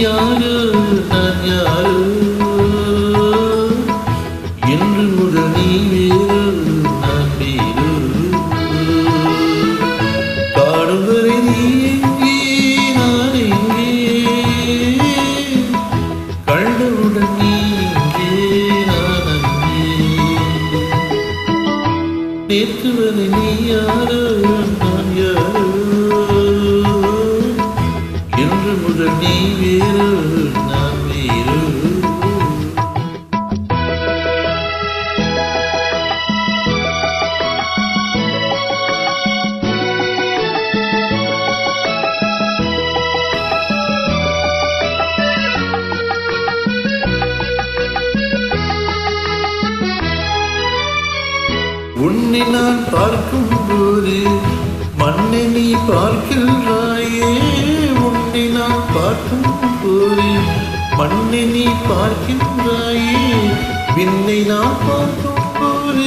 யாரோ நான் யாரோ என்று முதல் நீ வேறோ நான் வேறோ காடும் வரை நீ எங்கே நான் எங்கே கண்டவுடன் நீ இங்கே நான் அங்கே நேற்று வரை நீ யாரோ நான் யாரோ என்று முதல் நீ வேறோ நான் வேறோ உன்னை நான் பார்க்கும் போது மண்ணை நீ பார்க்கின்றாயே உன்னை நான் பார்க்கும் போது மண்ணை நீ பார்க்கின்றாயே விண்ணை நான் பார்க்கும் போது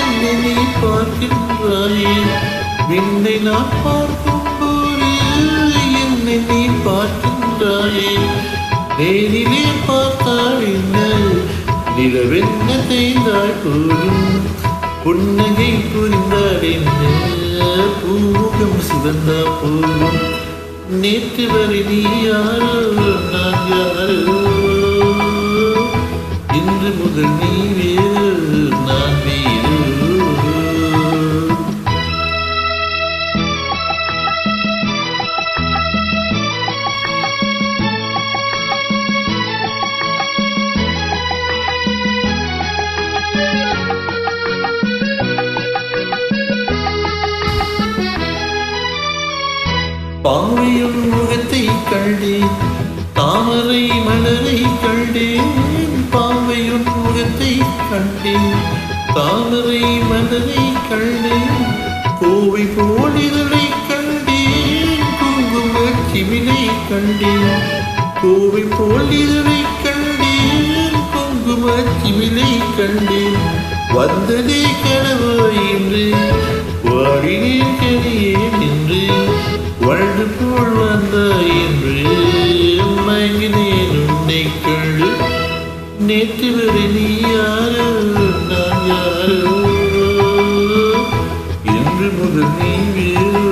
என்னை நீ பார்க்கின்றாயே விண்ணை நான் பார்க்கும் போது என்னை நீ பார்க்கின்றாயே நேரிலே பார்த்தால் என்ன நிலவென்ன தேய்ந்தால் போதும் புன்னகை புரிந்தால் என்ன பூமுகம் சிவந்தா போதும் நேற்று வரை நீ யாரோ நான் யாரோ இன்று முதல் நீ வேறோ நான் வேறோ பாவையும் முகத்தை கண்டேன் தாமரை மலரை கண்டேன் பாவையும் முகத்தை கண்டேன் தாமரை மலரை கண்டேன் கோவை போலிதழை கண்டேன் குங்கும சிமிலை கண்டேன் கோவை போலிதழை கண்டேன் குங்கும சிமிலை கண்டேன் வந்ததே கனவா என்று வாடினேன் கனியே நின்று வாழ்ந்து போல் வந்தாய் என்று மயங்கினேன் உன்னை கண்டு நேற்று வரை நீ யாரோ நான் யாரோ என்று முதல் நீ வேறு